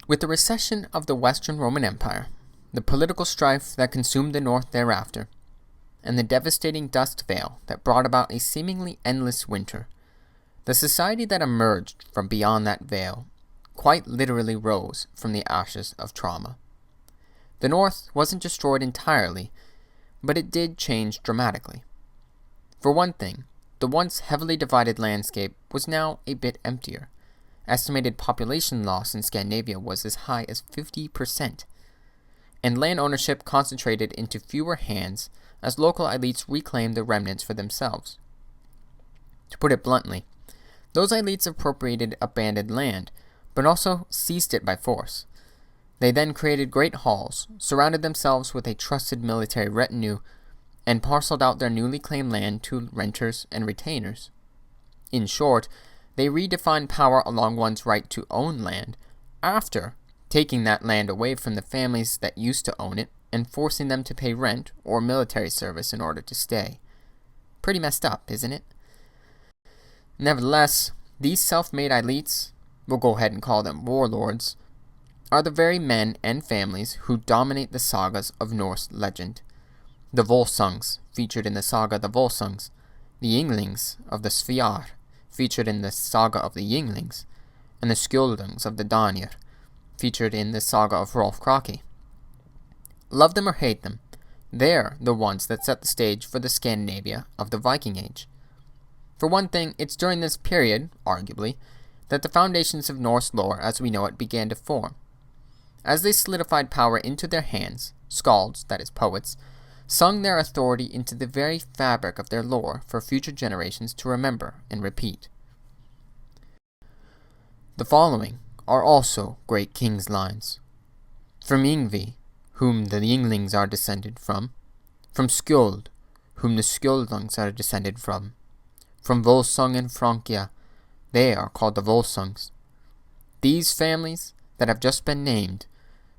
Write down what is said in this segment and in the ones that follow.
With the recession of the Western Roman Empire, the political strife that consumed the North thereafter, and the devastating dust veil that brought about a seemingly endless winter, the society that emerged from beyond that veil quite literally rose from the ashes of trauma. The North wasn't destroyed entirely, but it did change dramatically. For one thing, the once heavily divided landscape was now a bit emptier. Estimated population loss in Scandinavia was as high as 50%, and land ownership concentrated into fewer hands as local elites reclaimed the remnants for themselves. To put it bluntly, those elites appropriated abandoned land, but also seized it by force. They then created great halls, surrounded themselves with a trusted military retinue, and parceled out their newly claimed land to renters and retainers. In short, they redefined power along one's right to own land after taking that land away from the families that used to own it and forcing them to pay rent or military service in order to stay. Pretty messed up, isn't it? Nevertheless, these self-made elites, we'll go ahead and call them warlords, are the very men and families who dominate the sagas of Norse legend. The Volsungs, featured in the saga The Volsungs, the Ynglings of the Sviar, featured in the saga of the Yinglings, and the Skjoldungs of the Danir, featured in the saga of Rolf Kraki. Love them or hate them, they're the ones that set the stage for the Scandinavia of the Viking Age. For one thing, it's during this period, arguably, that the foundations of Norse lore as we know it began to form. As they solidified power into their hands, skalds, that is poets, sung their authority into the very fabric of their lore for future generations to remember and repeat. The following are also great kings' lines. From Yngvi, whom the Ynglings are descended from Skjold, whom the Skjoldungs are descended from Volsung and Francia, they are called the Volsungs. These families that have just been named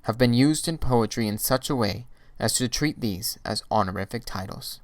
have been used in poetry in such a way as to treat these as honorific titles.